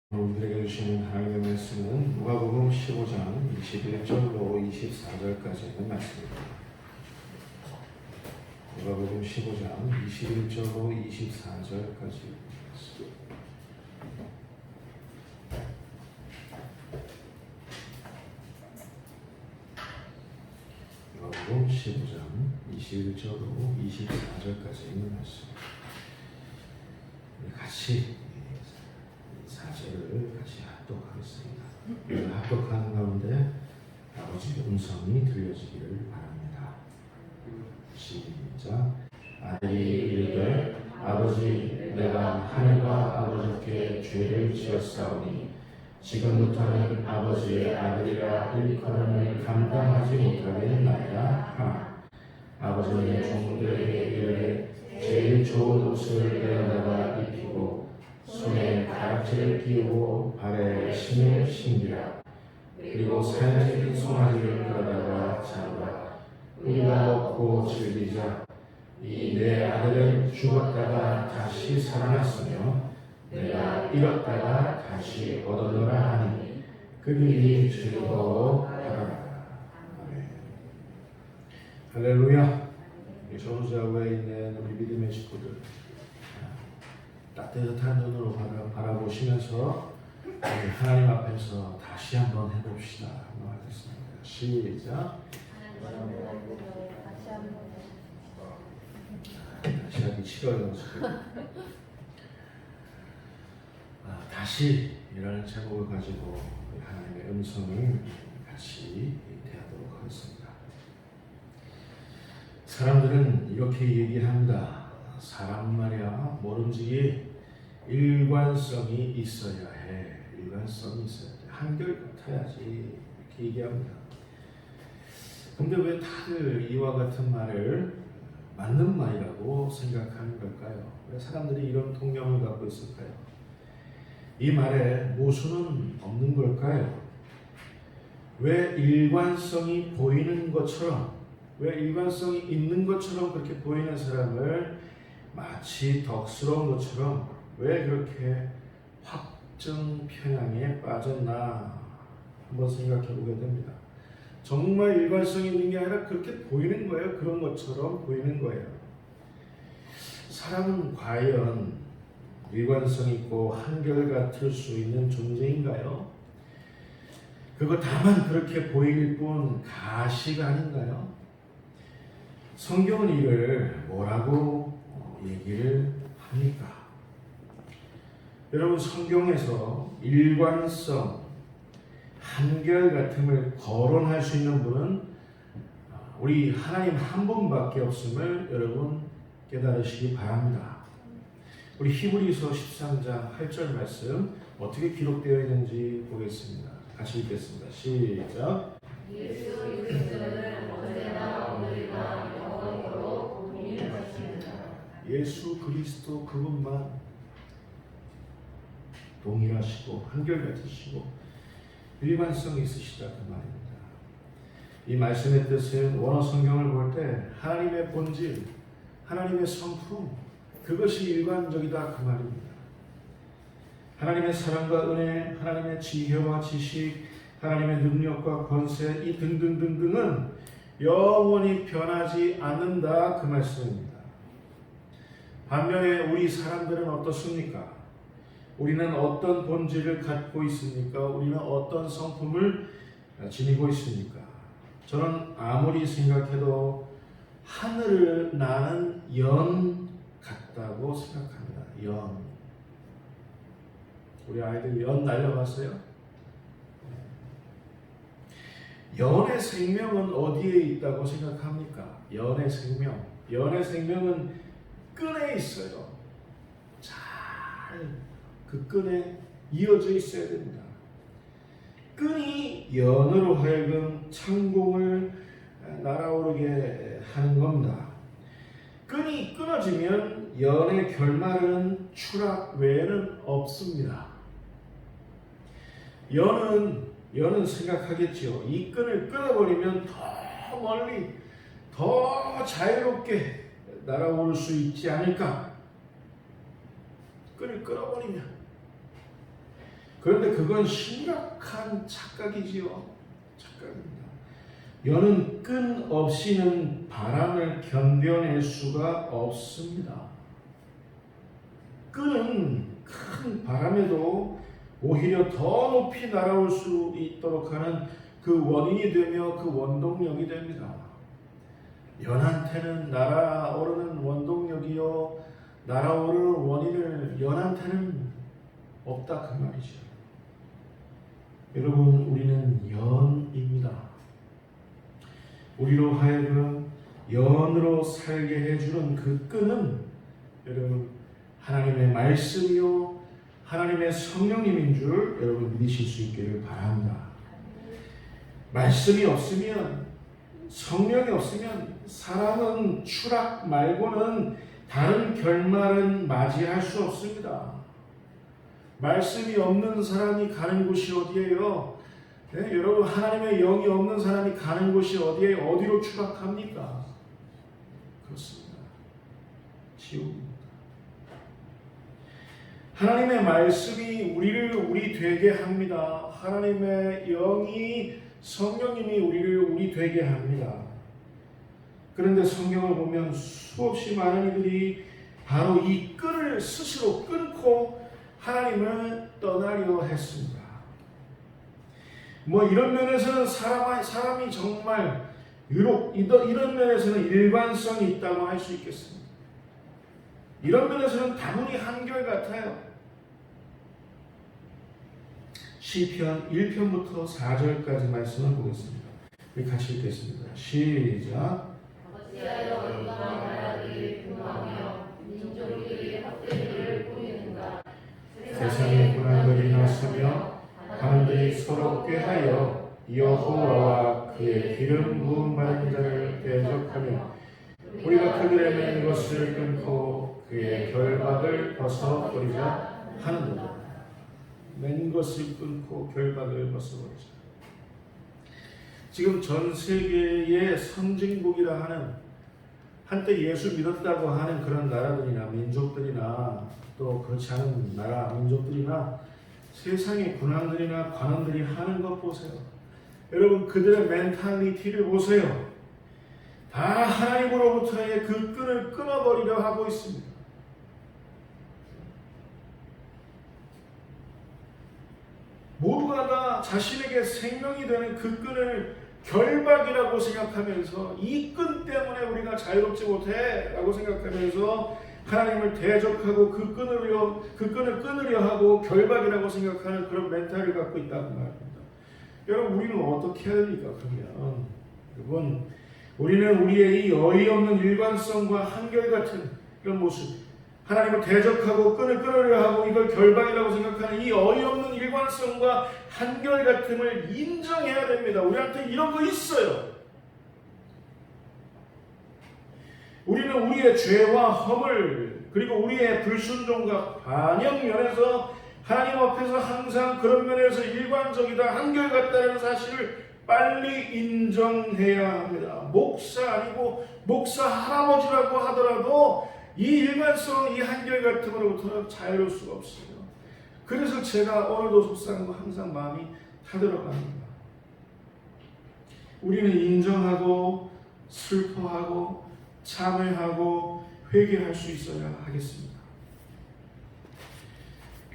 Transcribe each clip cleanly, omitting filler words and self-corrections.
우리들에게 주시는 하나님의 말씀은 누가복음 15장 21절로 24절까지 있는 말씀입니다. 누가복음 15장 21절로 24절까지 있는 말씀. 누가복음 15장 21절로 24절까지 있는 말씀. 우리 같이 4절을 같이 합독하겠습니다. 오늘 합독하는 가운데 아버지의 음성이 들려지기를 바랍니다. 시작. 아들이 이르되 아버지, 내가 하늘과 아버지께 죄를 지었사오니 지금부터는 아버지의 아들이라 일컬음을 감당하지 못하겠나이다 하나, 아버지는 종들에게 이르되 제일 좋은 옷을 내어다가 입히고 손에 가락지를 끼우고 발에 신을 신기라. 그리고 살찐 송아지를 끌어다가 잡으라. 우리가 먹고 즐기자. 이 내 아들은 죽었다가 다시 살아났으며 내가 잃었다가 다시 얻어노라 하니 그들이 즐거워하라. 아멘. 할렐루야. 전우자고에 있는 우리 믿음의 식구들, 따뜻한 눈으로 바라보시면서 하나님 앞에서 다시 한번 해봅시다. 한번 하겠습니다. 시작. 다시 하기 싫어요. 다시이라는 제목을 가지고 하나님의 음성을 같이 대하도록 하겠습니다. 사람들은 이렇게 얘기합니다. 사람 말이야, 모름지기 일관성이 있어야 해. 일관성이 있어야 돼. 한결같아야지. 이렇게 얘기합니다. 근데 왜 다들 이와 같은 말을 맞는 말이라고 생각하는 걸까요? 왜 사람들이 이런 통념을 갖고 있을까요? 이 말에 모순은 없는 걸까요? 왜 일관성이 보이는 것처럼, 왜 일관성이 있는 것처럼 그렇게 보이는 사람을 마치 덕스러운 것처럼 왜 그렇게 확증 편향에 빠졌나 한번 생각해 보게 됩니다. 정말 일관성이 있는 게 아니라 그렇게 보이는 거예요. 그런 것처럼 보이는 거예요. 사람은 과연 일관성 있고 한결같을 수 있는 존재인가요? 그거 다만 그렇게 보일 뿐 가시가 아닌가요? 성경은 이를 뭐라고 얘기를 합니까? 여러분, 성경에서 일관성, 한결같음을 거론할 수 있는 분은 우리 하나님 한 분밖에 없음을 여러분 깨달으시기 바랍니다. 우리 히브리서 13장 8절 말씀 어떻게 기록되어 있는지 보겠습니다. 같이 읽겠습니다. 시작. 예수 그리스도는 언제나 오늘이나 영원토록 동일하십니다. 예수 그리스도 그분만 동일하시고 한결같으시고 일관성이 있으시다 그 말입니다. 이 말씀의 뜻은 원어 성경을 볼 때 하나님의 본질, 하나님의 성품, 그것이 일관적이다 그 말입니다. 하나님의 사랑과 은혜, 하나님의 지혜와 지식, 하나님의 능력과 권세, 이 등등등등은 영원히 변하지 않는다 그 말씀입니다. 반면에 우리 사람들은 어떻습니까? 우리는 어떤 본질을 갖고 있습니까? 우리는 어떤 성품을 지니고 있습니까? 저는 아무리 생각해도 하늘을 나는 연 같다고 생각합니다. 연. 우리 아이들 연 날려봤어요? 연의 생명은 어디에 있다고 생각합니까? 연의 생명. 연의 생명은 끈에 있어요. 잘 그 끈에 이어져 있어야 됩니다. 끈이 연으로 하여금 창공을 날아오르게 하는 겁니다. 끈이 끊어지면 연의 결말은 추락 외에는 없습니다. 연은 생각하겠죠. 이 끈을 끊어버리면 더 멀리, 더 자유롭게 날아올 수 있지 않을까? 끈을 끊어버리면 그런데 그건 심각한 착각이지요. 착각입니다. 여는 끈 없이는 바람을 견뎌낼 수가 없습니다. 끈은 큰 바람에도 오히려 더 높이 날아올 수 있도록 하는 그 원인이 되며 그 원동력이 됩니다. 연한테는 날아오르는 원동력이요, 날아오르는 원인을 연한테는 없다 그 말이죠. 여러분, 우리는 연입니다. 우리로 하여금 연으로 살게 해주는 그 끈은 여러분 하나님의 말씀이요, 하나님의 성령님인 줄 여러분 믿으실 수 있기를 바랍니다. 말씀이 없으면, 성령이 없으면 사람은 추락 말고는 다른 결말은 맞이할 수 없습니다. 말씀이 없는 사람이 가는 곳이 어디예요? 네, 여러분, 하나님의 영이 없는 사람이 가는 곳이 어디에 어디로 추락합니까? 그렇습니다. 지옥입니다. 하나님의 말씀이 우리 되게 합니다. 하나님의 영이, 성령님이 우리 되게 합니다. 그런데 성경을 보면 수없이 많은 이들이 바로 이 끈을 스스로 끊고 하나님을 떠나려 했습니다. 이런 면에서는 사람이 정말 유독 이런 면에서는 일관성이 있다고 할 수 있겠습니다. 이런 면에서는 다분히 한결같아요. 시편 1편부터 4절까지 말씀을 보겠습니다. 우리 같이 읽겠습니다. 시작. 어찌하여 이방 나라들이 분하며 민족들이 헛되기를 꾸미는가. 세상에 군왕들이 나서며 관원들이 서로 꾀하여 여호와와 그의 기름 부음 받은 자를 대적하며 우리가 그들의 맨 것을 끊고 그의 결박을 벗어버리자 하는도다. 맨 것을 끊고 결박을 벗어버리자. 지금 전 세계의 선진국이라 하는, 한때 예수 믿었다고 하는 그런 나라들이나 민족들이나 또 그렇지 않은 나라 민족들이나 세상의 군왕들이나 관원들이 하는 것 보세요. 여러분, 그들의 멘탈리티를 보세요. 다 하나님으로부터의 그 끈을 끊어버리려 하고 있습니다. 모두가 다 자신에게 생명이 되는 그 끈을 결박이라고 생각하면서, 이 끈 때문에 우리가 자유롭지 못해 라고 생각하면서 하나님을 대적하고 그 끈을 끊으려 하고 결박이라고 생각하는 그런 멘탈을 갖고 있다고 말합니다. 여러분, 우리는 어떻게 해야 됩니까? 그러면 여러분, 우리는 우리의 이 어이없는 일관성과 한결같은 이런 모습, 하나님을 대적하고 끈을 끊으려 하고 이걸 결박이라고 생각하는 이 어이없는 일관성과 한결같음을 인정해야 됩니다. 우리한테 이런 거 있어요. 우리는 우리의 죄와 허물, 그리고 우리의 불순종과 반역 면에서 하나님 앞에서 항상 그런 면에서 일관적이다, 한결같다는 사실을 빨리 인정해야 합니다. 목사 아니고 목사 할아버지라고 하더라도 이 일관성, 이 한결같음으로부터는 자유로울 수가 없어요. 그래서 제가 오늘도 속상하고 항상 마음이 타들어갑니다. 우리는 인정하고 슬퍼하고 참회하고 회개할 수 있어야 하겠습니다.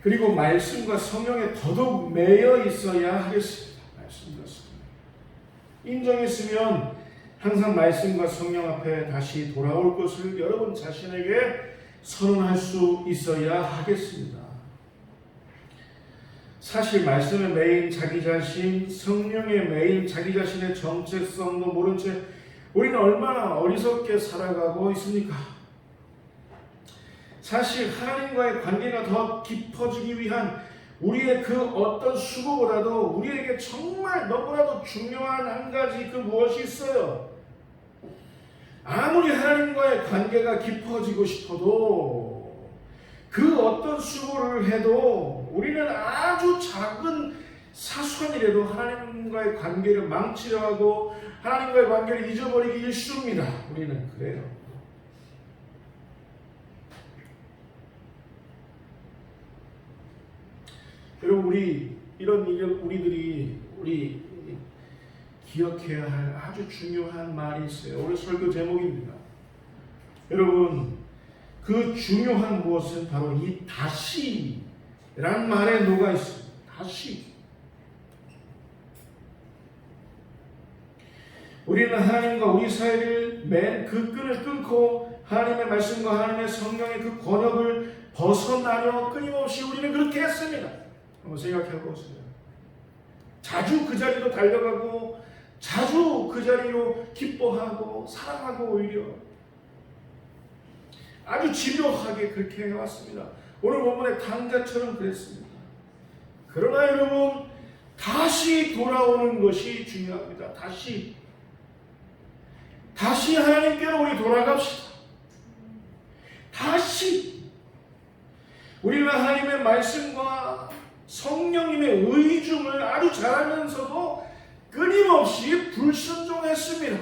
그리고 말씀과 성령에 더더욱 매여 있어야 하겠습니다. 말씀과 성령. 인정했으면 항상 말씀과 성령 앞에 다시 돌아올 것을 여러분 자신에게 선언할 수 있어야 하겠습니다. 사실 말씀에 매인 자기 자신, 성령에 매인 자기 자신의 정체성도 모른 채 우리는 얼마나 어리석게 살아가고 있습니까? 사실 하나님과의 관계가 더 깊어지기 위한 우리의 그 어떤 수고보다도 우리에게 정말 너무나도 중요한 한 가지, 그 무엇이 있어요? 아무리 하나님과의 관계가 깊어지고 싶어도 그 어떤 수고를 해도 우리는 아주 작은 사소한 일에도 하나님과의 관계를 망치려 하고 하나님과의 관계를 잊어버리기 일쑤입니다. 우리는 그래요. 여러분 우리 이런 우리 기억해야 할 아주 중요한 말이 있어요. 오늘 설교 제목입니다. 여러분 그 중요한 무엇은 바로 이 다시라는 말에 녹아 있습니다. 다시. 우리는 하나님과 우리 사이를 맨 그 끈을 끊고 하나님의 말씀과 하나님의 성령의 그 권역을 벗어나려 끊임없이 우리는 그렇게 했습니다. 한번 생각해 보세요. 자주 그 자리로 달려가고 자주 그 자리로 기뻐하고 사랑하고 오히려 아주 집요하게 그렇게 해왔습니다. 오늘 본문의 당자처럼 그랬습니다. 그러나 여러분 다시 돌아오는 것이 중요합니다. 다시 하나님께로 우리 돌아갑시다. 다시 우리는 하나님의 말씀과 성령님의 의중을 아주 잘하면서도 끊임없이 불순종했습니다.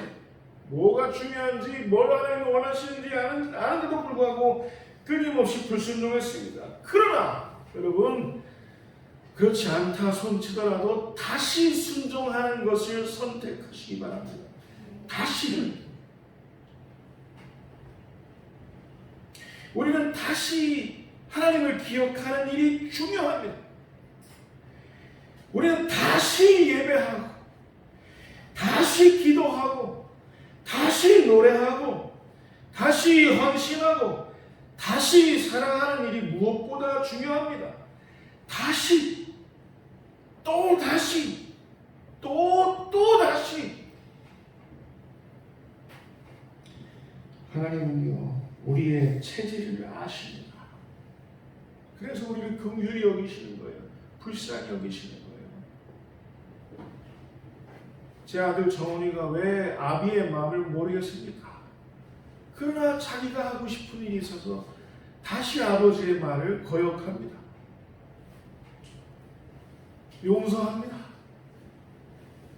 뭐가 중요한지 뭘 하나님이 원하시는지 아는데도 불구하고 끊임없이 불순종했습니다. 그러나 여러분 그렇지 않다 손치더라도 다시 순종하는 것을 선택하시기 바랍니다. 다시를 우리는 다시 하나님을 기억하는 일이 중요합니다. 우리는 다시 예배하고 다시 기도하고 다시 노래하고 다시 헌신하고 다시 사랑하는 일이 무엇보다 중요합니다. 다시 또 다시 또 다시 하나님은요 우리의 체질을 아십니다. 그래서 우리를 긍휼히 여기시는 거예요. 불쌍히 여기시는 거예요. 제 아들 정원이가 왜 아비의 마음을 모르겠습니까? 그러나 자기가 하고 싶은 일이 있어서 다시 아버지의 말을 거역합니다. 용서합니다.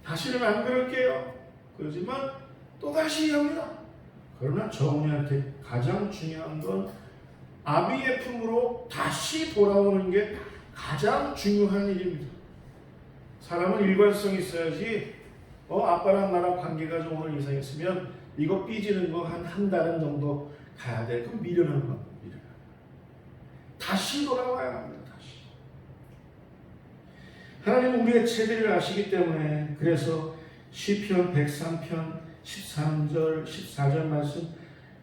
다시는 안 그럴게요. 그러지만 또다시 합니다. 그러나 정원이한테 가장 중요한 건 아비의 품으로 다시 돌아오는 게 가장 중요한 일입니다. 사람은 일관성이 있어야지 아빠랑 나랑 관계가 좀 오늘 이상했으면 이거 삐지는 거 한 달은 정도 가야 돼. 그럼 미련한 겁니다. 다시 돌아와야 합니다. 다시. 하나님은 우리의 체질을 아시기 때문에 그래서 시편 103편 13절 14절 말씀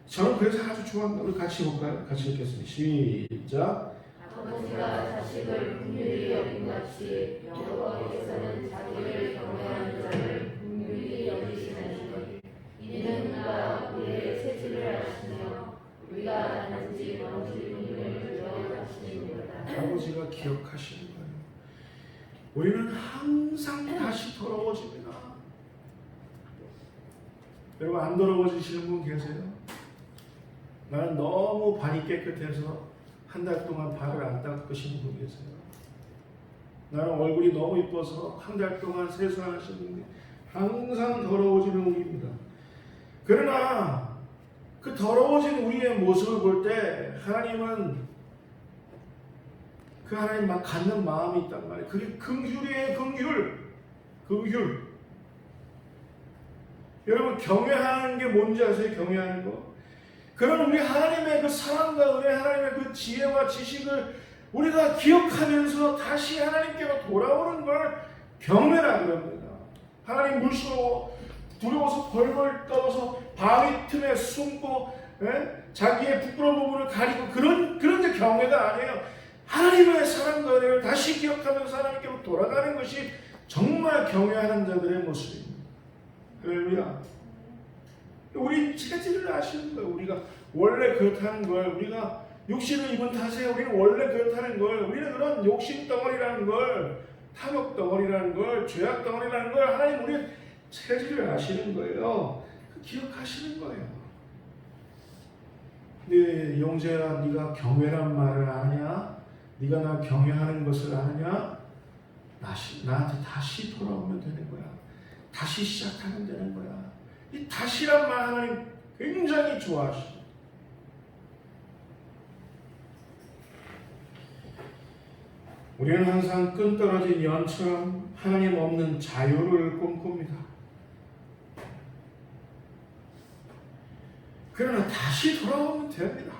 저는 그래서 아주 좋아합니다. 우리 같이 볼까요? 같이 읽겠습니다. 시작. 아버지가 자식을 긍휼히 여김같이 여호와께서는 자기를 경외하는 자를 긍휼히 여기시나니 이는 그가 우리의 체질을 아시며 우리가 단지 원수임을 기억하시니이다. 아버지가 기억하시는 거예요. 우리는 항상 다시 더러워집니다. 여러분 안 더러워지시는 분 계세요? 나는 너무 발이 깨끗해서 한 달 동안 발을 안 닦으시는 분 계세요? 나는 얼굴이 너무 이뻐서 한 달 동안 세수하시는 분 항상 더러워지는 우리입니다. 그러나 그 더러워진 우리의 모습을 볼 때 하나님은 그 하나님 막 갖는 마음이 있단 말이에요. 그게 긍휼이에요. 긍휼. 여러분 경외하는 게 뭔지 아세요? 경외하는 거? 그런 우리 하나님의 그 사랑과 은혜, 하나님의 그 지혜와 지식을 우리가 기억하면서 다시 하나님께로 돌아오는 걸 경외라 그럽니다. 하나님 무서워 두려워서 벌벌 떨어서 바위 틈에 숨고 자기의 부끄러운 부분을 가리고 그런 게 경외가 아니에요. 하나님의 사랑과 은혜를 다시 기억하면서 하나님께로 돌아가는 것이 정말 경외하는 자들의 모습입니다. 할렐루야. 우리 체질을 아시는 거예요. 우리가 원래 그렇다는 걸, 우리가 육신을 입은 탓에 우리는 원래 그렇다는 걸, 우리는 그런 욕심 덩어리라는 걸, 탐욕 덩어리라는 걸, 죄악 덩어리라는 걸 하나님 우리 체질을 아시는 거예요. 기억하시는 거예요. 네, 영재야, 네가 경외란 말을 아느냐? 네가 나 경외하는 것을 아느냐? 나한테 다시 돌아오면 되는 거야. 다시 시작하면 되는 거야. 이 다시란 말 하나님 굉장히 좋아하시죠. 우리는 항상 끈 떨어진 연처럼 하나님 없는 자유를 꿈꿉니다. 그러나 다시 돌아오면 됩니다.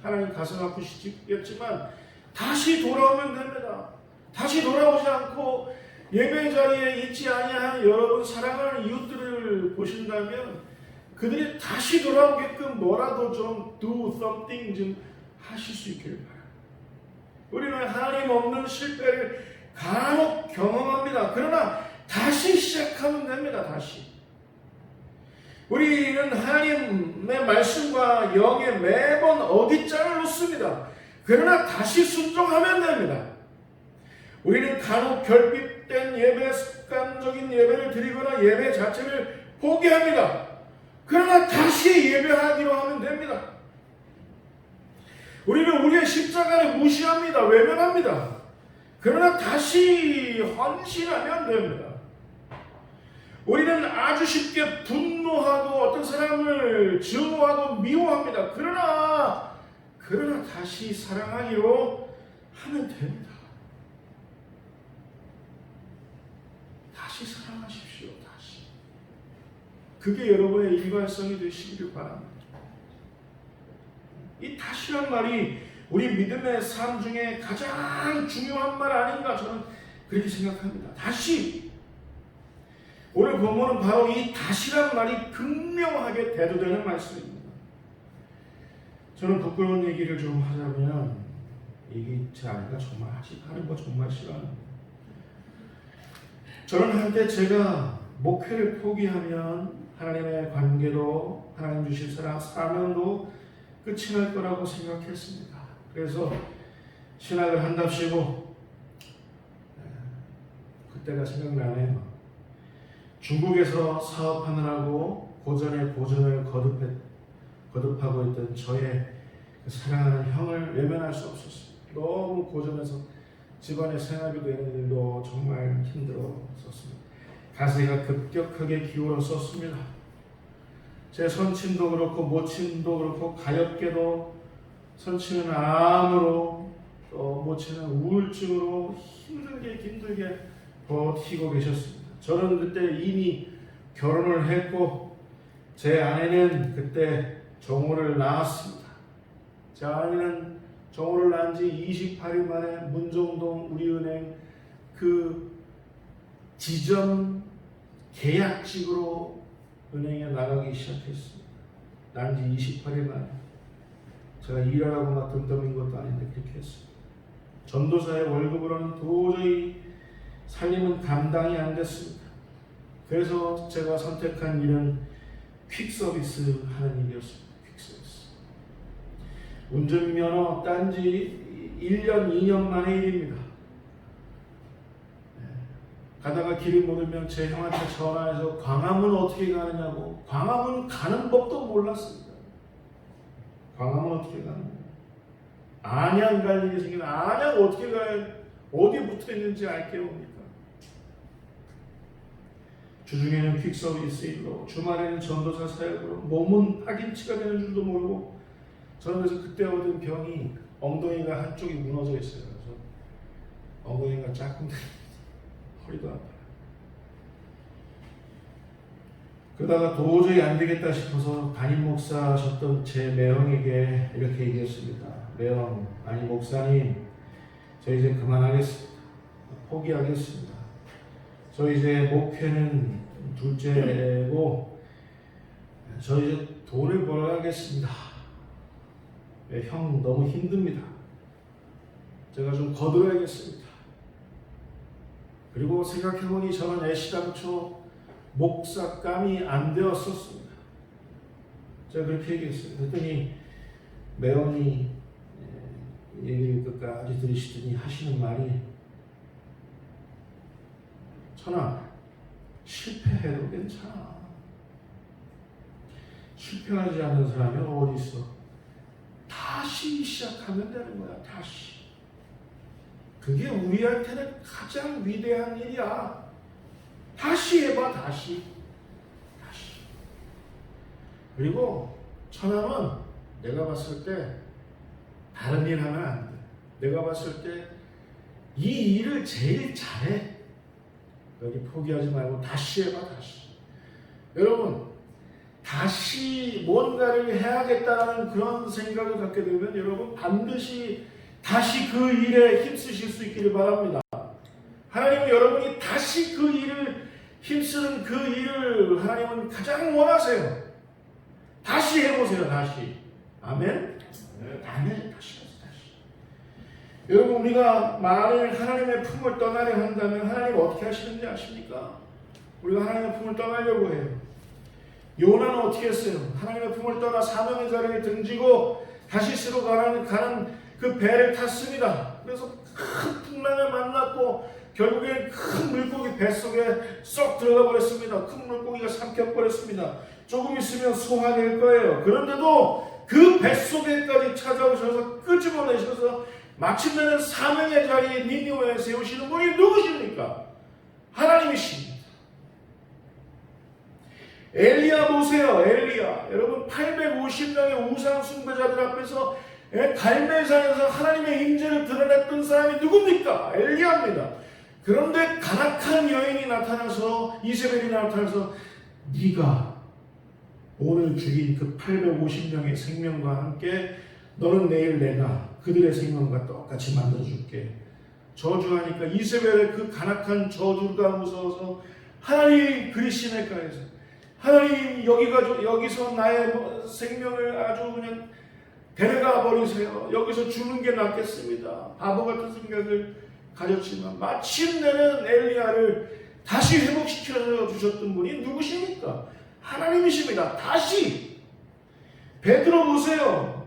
하나님 가슴 아프시겠지만 다시 돌아오면 됩니다. 다시 돌아오지 않고 예배 자리에 있지 아니한 여러분 사랑하는 이웃들을 보신다면 그들이 다시 돌아오게끔 뭐라도 좀 do something 좀 하실 수 있기를 바랍니다. 우리는 하나님 없는 실패를 간혹 경험합니다. 그러나 다시 시작하면 됩니다. 다시. 우리는 하나님의 말씀과 영에 매번 어깃장을 놓습니다. 그러나 다시 순종하면 됩니다. 우리는 간혹 결핍된 예배, 습관적인 예배를 드리거나 예배 자체를 포기합니다. 그러나 다시 예배하기로 하면 됩니다. 우리는 우리의 십자가를 무시합니다. 외면합니다. 그러나 다시 헌신하면 됩니다. 우리는 아주 쉽게 분노하고 어떤 사람을 증오하고 미워합니다. 그러나 다시 사랑하기로 하면 됩니다. 다시 사랑하십시오. 다시. 그게 여러분의 일관성이 되시기를 바랍니다. 이 다시란 말이 우리 믿음의 삶 중에 가장 중요한 말 아닌가 저는 그렇게 생각합니다. 다시. 오늘 본문은 바로 이 다시란 말이 극명하게 대두되는 말씀입니다. 저는 부끄러운 얘기를 좀 하자면 이게 제 아내가 정말 하는 거 정말 싫어합니다. 저는 한때 제가 목회를 포기하면 하나님의 관계도 하나님 주신 사명도 끝이 날 거라고 생각했습니다. 그래서 신학을 한답시고 그때가 생각나네요. 중국에서 사업하느라고 고전에 고전을 거듭하고 있던 저의 그 사랑하는 형을 외면할 수 없었습니다. 너무 고전해서 집안의 생활비 되는 일도 정말 힘들었었습니다. 가세가 급격하게 기울었었습니다. 제 선친도 그렇고 모친도 그렇고 가엾게도 선친은 암으로 또 모친은 우울증으로 힘들게 버티고 계셨습니다. 저는 그때 이미 결혼을 했고 제 아내는 그때 정호를 낳았습니다. 제 아내는 정호를 낳은 지 28일 만에 문정동 우리은행 그 지점 계약직으로 은행에 나가기 시작했습니다. 난 지 28일 만에. 제가 일하라고 막 돈 떠민 것도 아닌데 그렇게 했습니다. 전도사의 월급으로는 도저히 살림은 감당이 안 됐습니다. 그래서 제가 선택한 일은 퀵서비스 하는 일이었습니다. 퀵서비스. 운전면허 딴지 1년, 2년 만의 일입니다. 가다가 길을 모르면 제 형한테 전화해서 광화문 어떻게 가느냐고. 광화문 가는 법도 몰랐습니다. 광화문 어떻게 가느냐. 안양 갈 일이 생기면 안양 어떻게 가야 어디 붙어 있는지 알게 옵니까? 주중에는 퀵서비스 일로, 주말에는 전도사 사역으로 몸은 파김치가 되는 줄도 모르고 저는 그래서 그때 얻은 병이 엉덩이가 한쪽이 무너져 있어요. 그래서 엉덩이가 짝꿍 허리도 아파요. 그러다가 도저히 안 되겠다 싶어서 담임 목사셨던 제 매형에게 이렇게 얘기했습니다. 매형, 아니 목사님, 저 이제 그만하겠습니다. 포기하겠습니다. 저 이제 목회는 둘째고 저 이제 돈을 벌어야겠습니다. 형 너무 힘듭니다. 제가 좀 거들어야겠습니다. 그리고 생각해보니 저는 애시당초 목사감이 안 되었었습니다. 제가 그렇게 얘기했어요. 그랬더니 매형이 얘기를 끝까지 들으시더니 하시는 말이, 천아, 실패해도 괜찮아. 실패하지 않는 사람이 어디 있어? 다시 시작하면 되는 거야. 다시. 그게 우리한테는 가장 위대한 일이야. 다시 해봐. 다시. 그리고 천하는 내가 봤을 때 다른 일 하면 안 돼. 내가 봤을 때 이 일을 제일 잘해. 여기 포기하지 말고 다시 해봐. 다시. 여러분 다시 뭔가를 해야겠다는 그런 생각을 갖게 되면 여러분 반드시 다시 그 일에 힘쓰실 수 있기를 바랍니다. 하나님은 여러분이 다시 그 일을 힘쓰는 그 일을 하나님은 가장 원하세요. 다시 해보세요. 다시. 아멘? 아멘. 다시. 여러분 우리가 만일 하나님의 품을 떠나려 한다면 하나님 어떻게 하시는지 아십니까? 우리가 하나님의 품을 떠나려고 해요. 요나는 어떻게 했어요? 하나님의 품을 떠나 사명의 자리에 등지고 다시스로 가는 그 배를 탔습니다. 그래서 큰 풍랑을 만났고 결국엔 큰 물고기 뱃속에 쏙 들어가 버렸습니다. 큰 물고기가 삼켜버렸습니다. 조금 있으면 소화될 거예요. 그런데도 그 뱃속에까지 찾아오셔서 끄집어내셔서 마침내는 사명의 자리에 니느웨에 세우시는 분이 누구십니까? 하나님이십니다. 엘리야 보세요. 엘리야. 여러분 850명의 우상 숭배자들 앞에서 갈멜산에서 하나님의 임재를 드러냈던 사람이 누굽니까? 엘리야입니다. 그런데 간악한 여인이 나타나서 이세벨이 나타나서 네가 오늘 죽인 그 850명의 생명과 함께 너는 내일 내가 그들의 생명과 똑같이 만들어줄게. 저주하니까 이세벨의 그 간악한 저주가 무서워서 하나님 그리시네가에서 하나님 여기서 나의 생명을 아주 그냥 데려가 버리세요. 여기서 죽는 게 낫겠습니다. 바보 같은 생각을 가졌지만 마침내는 엘리야를 다시 회복시켜 주셨던 분이 누구십니까? 하나님이십니다. 다시 베드로 보세요.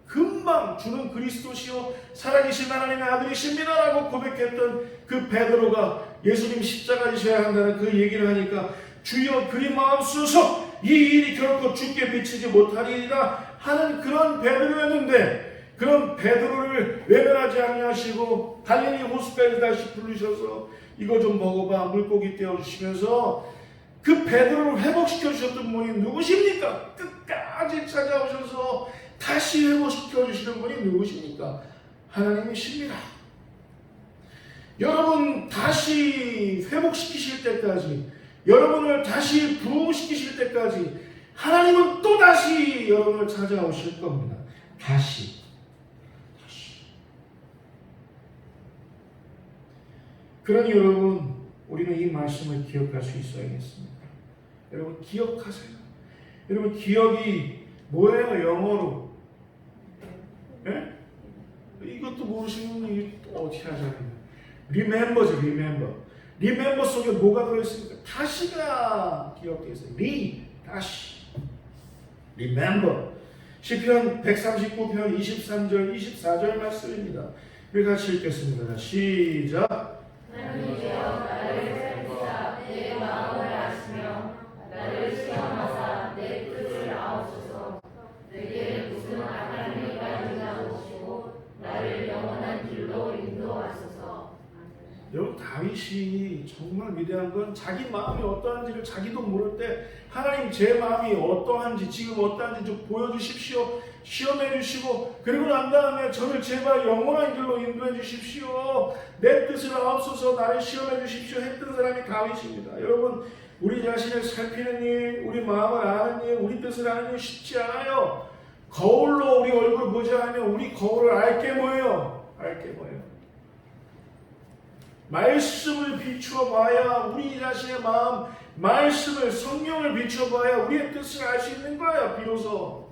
금방 주는 그리스도시요 살아계신 하나님의 아들이십니다라고 고백했던 그 베드로가 예수님 십자가 지셔야 한다는 그 얘기를 하니까 주여 그리 마음쓰소서 이 일이 결코 주께 비치지 못하리이다 하는 그런 베드로였는데 그런 베드로를 외면하지 아니하시고 갈릴리 호숫가에서 다시 부르셔서 이거 좀 먹어봐 물고기 떼어주시면서 그 베드로를 회복시켜 주셨던 분이 누구십니까? 끝까지 찾아오셔서 다시 회복시켜 주시는 분이 누구십니까? 하나님이십니다. 여러분 다시 회복시키실 때까지 여러분을 다시 부흥시키실 때까지 하나님은 또 다시 여러분을 찾아오실 겁니다. 다시. 그러니 여러분 우리는 이 말씀을 기억할 수 있어야겠습니다. 여러분 기억하세요. 여러분 기억이 뭐예요? 영어로. 예? 이것도 모르시는 분이 어떻게 하잖아요. Remember죠. Remember 속에 뭐가 들어있습니까? 다시가 기억되어 있어요. 다시. Remember. 시편 139편 23절 24절 말씀입니다. 우리 같이 읽겠습니다. 시작. 하나님이여 나를 살피사 내 마음을 아시며 나를 시험하사 내 뜻을 아옵소서. 내게 무슨 악한 일이 있나 보시고 나를 영원한 길로 인도하소서. 여러분 다윗이 정말 위대한 건 자기 마음이 어떠한지를 자기도 모를 때 하나님 제 마음이 어떠한지 지금 어떠한지 좀 보여주십시오. 시험해 주시고 그리고 난 다음에 저를 제발 영원한 길로 인도해 주십시오. 내 뜻을 아옵소서 나를 시험해 주십시오 했던 사람이 다윗입니다. 여러분 우리 자신을 살피는 일, 우리 마음을 아는 일, 우리 뜻을 아는 일 쉽지 않아요. 거울로 우리 얼굴을 보자 하면 우리 거울을 알게 뭐예요? 말씀을 비추어 봐야 우리 자신의 마음, 말씀을 성령을 비추어 봐야 우리의 뜻을 알 수 있는 거예요. 비로소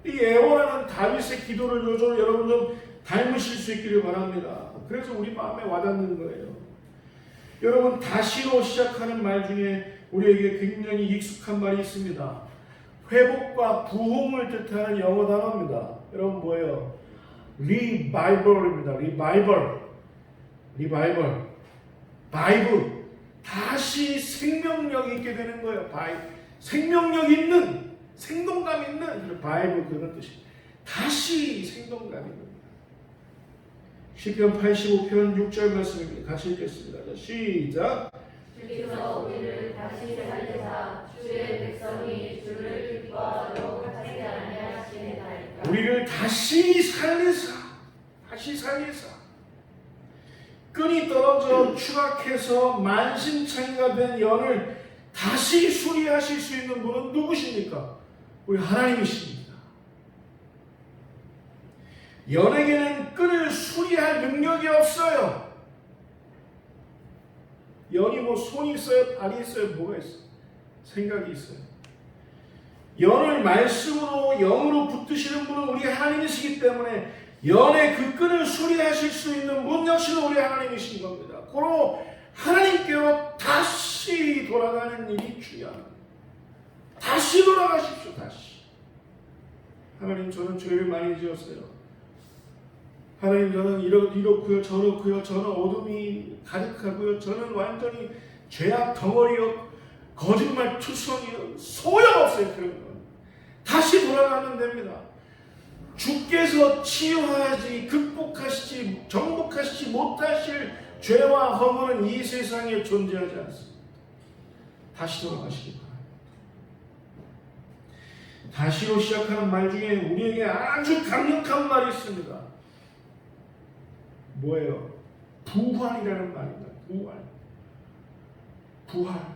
이 애원하는 다윗의 기도를 여러분 좀 닮으실 수 있기를 바랍니다. 그래서 우리 마음에 와닿는 거예요. 여러분 다시로 시작하는 말 중에 우리에게 굉장히 익숙한 말이 있습니다. 회복과 부흥을 뜻하는 영어 단어입니다. 여러분 뭐예요? 리바이벌입니다. 리바이벌. 바이블. 다시 생명력 있게 되는 거예요. 생명력 있는, 생동감 있는 바이블 그런 뜻이. 다시 생동감 있는. 시편 85편 6절 말씀입니다. 같이 읽겠습니다. 시작. 주께서 우리를 다시 살리사 주의 백성이 주를 기뻐하도록 하지 아니하시나이까. 우리를 다시 살리사 끈이 떨어져 추락해서 만신창이가 된 연을 다시 수리하실 수 있는 분은 누구십니까? 우리 하나님이십니다. 연에게는 끈을 수리할 능력이 없어요. 연이 뭐 손이 있어요? 발이 있어요? 뭐가 있어요? 생각이 있어요. 연을 말씀으로 영으로 붙드시는 분은 우리 하나님이시기 때문에 연의 그 끈을 수리하실 수 있는 분 역시는 우리 하나님이신 겁니다. 고로 하나님께로 다시 돌아가는 일이 중요합니다. 다시 돌아가십시오. 다시. 하나님, 저는 죄를 많이 지었어요. 하나님, 저는 이렇고요 저렇고요, 저는 어둠이 가득하고요, 저는 완전히 죄악 덩어리요, 거짓말 투성이요, 소용없어요. 그런 건 다시 돌아가면 됩니다. 주께서 치유하지, 극복하시지, 정복하시지 못하실 죄와 허물은 이 세상에 존재하지 않습니다. 다시 돌아가시기 바랍니다. 다시로 시작하는 말 중에 우리에게 아주 강력한 말이 있습니다. 뭐예요? 부활이라는 말입니다. 부활.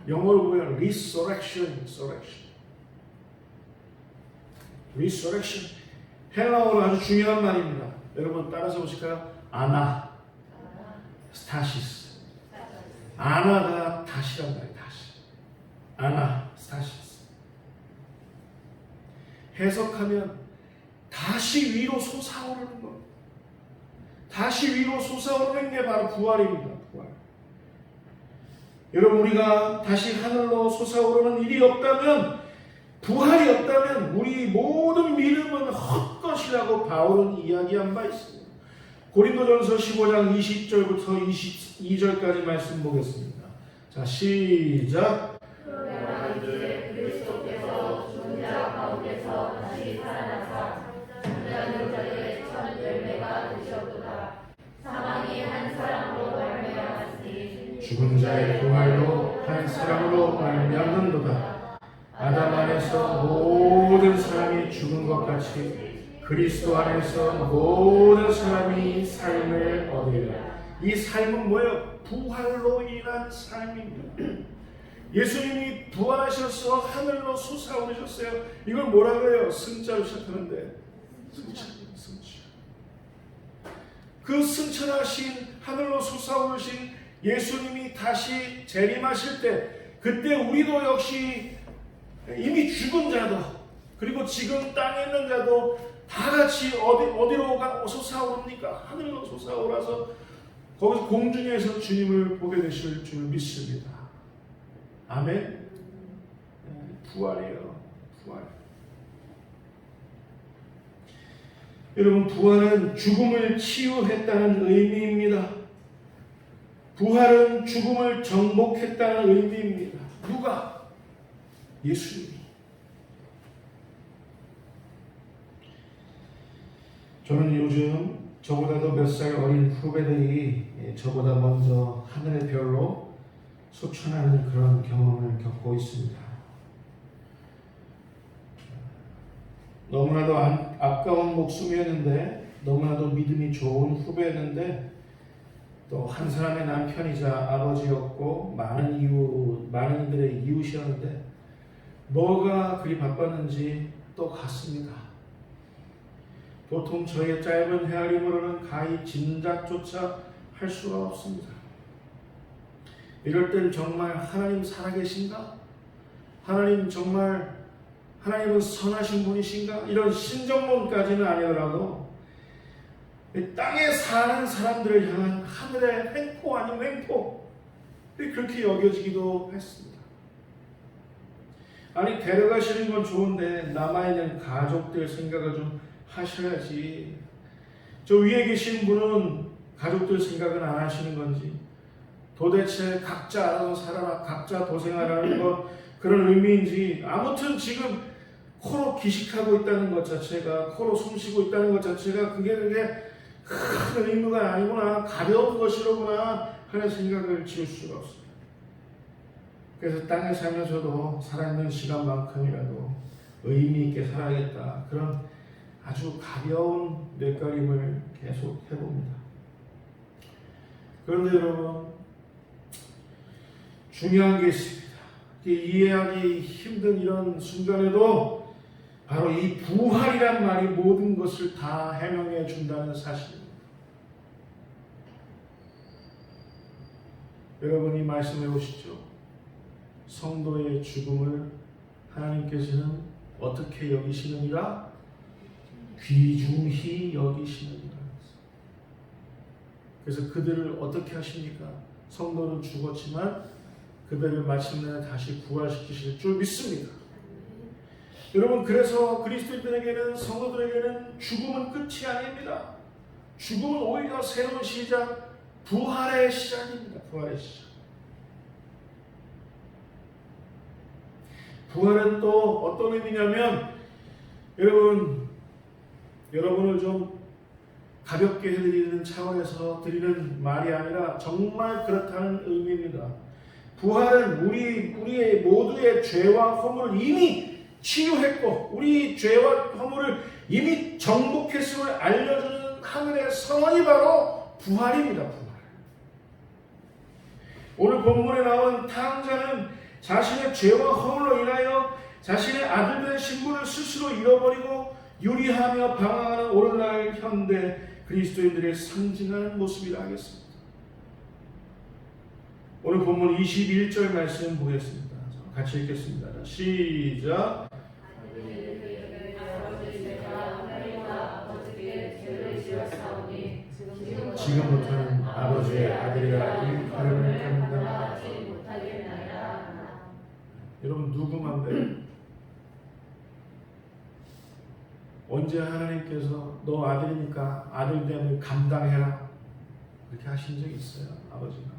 영어로 보면 resurrection. 헬라어로 아주 중요한 말입니다. 여러분 따라서 보실까요? 아나스타시스. 아나가 다시란 말이에요. 다시. 아나스타시스. 해석하면 다시 위로 솟아오르는 것. 다시 위로 솟아오르는 게 바로 부활입니다. 부활. 여러분, 우리가 다시 하늘로 솟아오르는 일이 없다면, 부활이 없다면 우리 모든 믿음은 헛것이라고 바울은 이야기한 바 있습니다. 고린도전서 15장 20절부터 22절까지 말씀 보겠습니다. 자, 시작. 그러나 이제 그리스도께서 죽은 자 가운데서 다시 살아나사 잠자는 자들의 첫 열매가 되셨도다. 사망이 한 사람으로 말미암았으니 죽은 자의 부활도 한 사람으로 말미암는도다. 아담 안에서 모든 사람이 죽은 것 같이 그리스도 안에서 모든 사람이 삶을 얻으리라. 이 삶은 뭐예요? 부활로 인한 삶입니다. 예수님이 부활하셔서 하늘로 솟아오르셨어요. 이걸 뭐라 그래요? 승자로 시작하는데 승자. 그 승천하신 하늘로 솟아오르신 예수님이 다시 재림하실 때, 그때 우리도 역시 이미 죽은 자도 그리고 지금 땅에 있는 자도 다 같이 어디로 솟아오릅니까? 하늘로 솟아오라서 거기서 공중에서 주님을 보게 되실 줄 믿습니다. 아멘. 부활이에요. 부활. 여러분, 부활은 죽음을 치유했다는 의미입니다. 부활은 죽음을 정복했다는 의미입니다. 누가? 예수님이. 저는 요즘 저보다도 몇 살 어린 후배들이 저보다 먼저 하늘의 별로 소천하는 그런 경험을 겪고 있습니다. 너무나도 아까운 목숨이었는데, 너무나도 믿음이 좋은 후배였는데, 또 한 사람의 남편이자 아버지였고 많은 이들의 이웃이었는데, 뭐가 그리 바빴는지 또 갔습니다. 보통 저의 짧은 헤아림으로는 가히 짐작조차 할 수가 없습니다. 이럴 땐 정말 하나님 살아계신가? 하나님은 선하신 분이신가? 이런 신정론까지는 아니더라도 땅에 사는 사람들을 향한 하늘의 횡포 아닌 횡포, 그렇게 여겨지기도 했습니다. 아니, 데려가시는 건 좋은데 남아있는 가족들 생각을 좀 하셔야지. 저 위에 계신 분은 가족들 생각은 안 하시는 건지, 도대체 각자 알아서 살아라, 각자 도생하라는 것, 그런 의미인지, 아무튼 지금 코로 기식하고 있다는 것 자체가, 코로 숨쉬고 있다는 것 자체가 그게 큰 의무가 아니구나, 가벼운 것이로구나 하는 생각을 지울 수가 없습니다. 그래서 땅에 살면서도 살아있는 시간만큼이라도 의미 있게 살아야겠다, 그런 아주 가벼운 뇌가림을 계속 해봅니다. 그런데 여러분, 중요한 게 있습니다. 이해하기 힘든 이런 순간에도 바로 이 부활이란 말이 모든 것을 다 해명해 준다는 사실입니다. 여러분이 말씀해 보시죠. 성도의 죽음을 하나님께서는 어떻게 여기시느니라? 귀중히 여기시느니라. 그래서 그들을 어떻게 하십니까? 성도는 죽었지만 그들을 마침내 다시 부활시키실 줄 믿습니다. 여러분, 그래서 그리스도인들에게는, 성도들에게는 죽음은 끝이 아닙니다. 죽음은 오히려 새로운 시작, 부활의 시작입니다. 부활의 시작. 부활은 또 어떤 의미냐면, 여러분을 좀 가볍게 해드리는 차원에서 드리는 말이 아니라 정말 그렇다는 의미입니다. 부활은 우리의 모두의 죄와 허물을 이미 치유했고 우리 죄와 허물을 이미 정복했음을 알려주는 하늘의 선언이 바로 부활입니다. 부활. 오늘 본문에 나온 탕자는 자신의 죄와 허물로 인하여 자신의 아들된 신분을 스스로 잃어버리고 유리하며 방황하는 오늘날 현대 그리스도인들의 상징하는 모습이라 하겠습니다. 오늘 본문 21절 말씀 보겠습니다. 같이 읽겠습니다. 시작. 지금부터는 아버지의 아들이라 일컬음을 감당하지 못하겠나이다. 여러분, 누구 맘대로? 언제 하나님께서 너 아들이니까 아들됨을 감당해라 그렇게 하신 적이 있어요? 아버지가.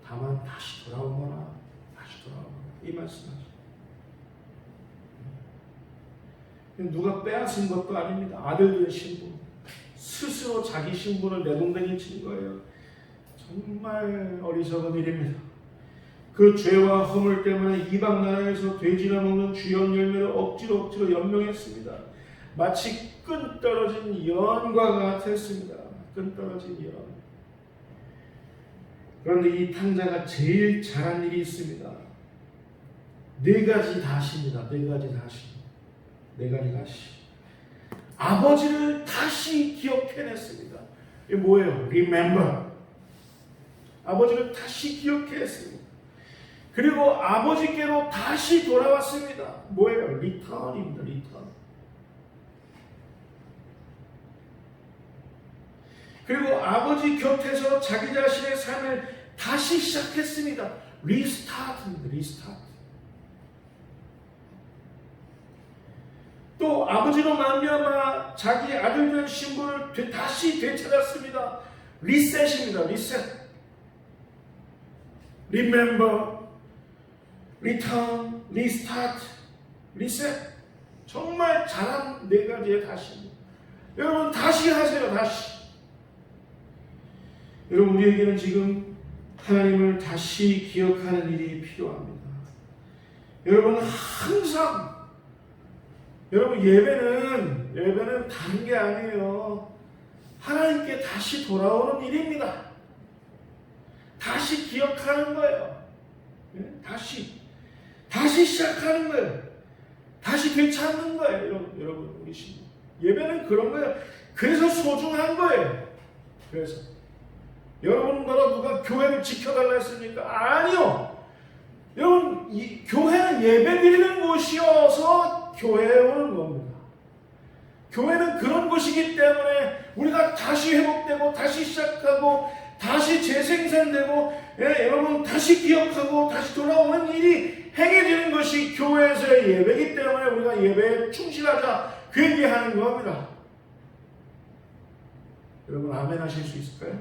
다만 다시 돌아오거나 이 말씀하죠. 누가 빼앗은 것도 아닙니다. 아들들의 신분, 스스로 자기 신분을 내동댕이 친 거예요. 정말 어리석은 일입니다. 그 죄와 허물 때문에 이방 나라에서 돼지나 먹는 주연 열매를 억지로 연명했습니다. 마치 끈 떨어진 연과 같았습니다. 끈 떨어진 연. 그런데 이 탕자가 제일 잘한 일이 있습니다. 네 가지 다시입니다. 네 가지 다시. 아버지를 다시 기억해냈습니다. 이게 뭐예요? Remember. 아버지를 다시 기억했습니다. 그리고 아버지께로 다시 돌아왔습니다. 뭐예요? Return입니다. Return. 그리고 아버지 곁에서 자기 자신의 삶을 다시 시작했습니다. Restart입니다. Restart. 또 아버지로 말미암아 자기 아들된 신분을 다시 되찾았습니다. 리셋입니다. 리셋. Remember, Return, Restart, Reset. 정말 잘한 네 가지의 다시입니다. 여러분, 다시 하세요. 다시. 여러분, 우리에게는 지금 하나님을 다시 기억하는 일이 필요합니다. 여러분, 항상 여러분, 예배는 다른 게 아니에요. 하나님께 다시 돌아오는 일입니다. 다시 기억하는 거예요. 다시 시작하는 거예요. 다시 되찾는 거예요. 여러분, 우리 신부. 예배는 그런 거예요. 그래서 소중한 거예요. 그래서 여러분보다 누가 교회를 지켜달라 했습니까? 아니요. 여러분, 이 교회는 예배 드리는 곳이어서 교회에 오는 겁니다. 교회는 그런 곳이기 때문에 우리가 다시 회복되고 다시 시작하고 다시 재생산되고 여러분 다시 기억하고 다시 돌아오는 일이 행해지는 것이 교회에서의 예배이기 때문에 우리가 예배에 충실하자 그 얘기하는 겁니다. 여러분, 아멘 하실 수 있을까요?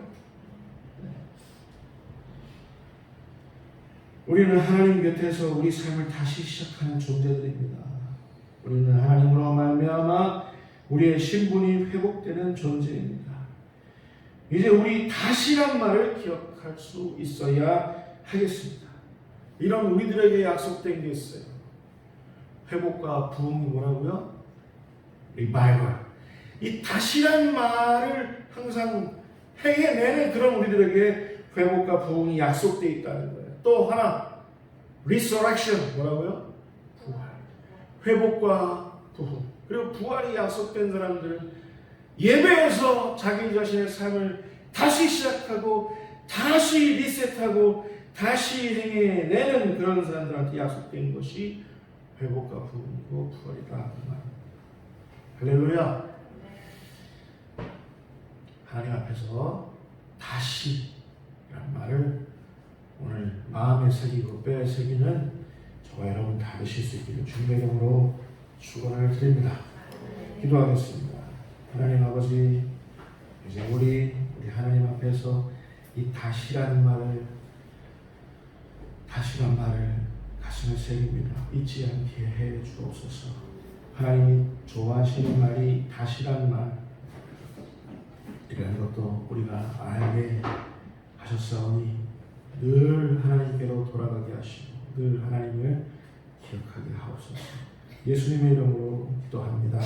우리는 하나님 곁에서 우리 삶을 다시 시작하는 존재들입니다. 우리는 하나님으로 말미암아 우리의 신분이 회복되는 존재입니다. 이제 우리 다시란 말을 기억할 수 있어야 하겠습니다. 이런 우리들에게 약속된 게 있어요. 회복과 부흥이 뭐라고요? 리바이벌. 이 다시란 말을 항상 해내는 그런 우리들에게 회복과 부흥이 약속되어 있다는 거예요. 또 하나, resurrection, 뭐라고요? 부활. 회복과 부흥. 그리고 부활이 약속된 사람들은 예배에서 자기 자신의 삶을 다시 시작하고 다시 리셋하고 다시 행해내는 그런 사람들한테 약속된 것이 회복과 부흥이고 부활이다. 할렐루야. 하나님 앞에서 다시라는 말을 오늘 마음에 새기고 뼈에 새기는 저와 여러분 다 되실 수 있기를 주님의 이름으로 축원을 드립니다. 기도하겠습니다. 하나님 아버지, 이제 우리 하나님 앞에서 이 다시라는 말을 가슴에 새깁니다. 잊지 않게 해 주옵소서. 하나님이 좋아하시는 말이 다시라는 말, 이라는 것도 우리가 알게 하셨사오니 늘 하나님께로 돌아가게 하시고 늘 하나님을 기억하게 하옵소서. 예수님의 이름으로 기도합니다.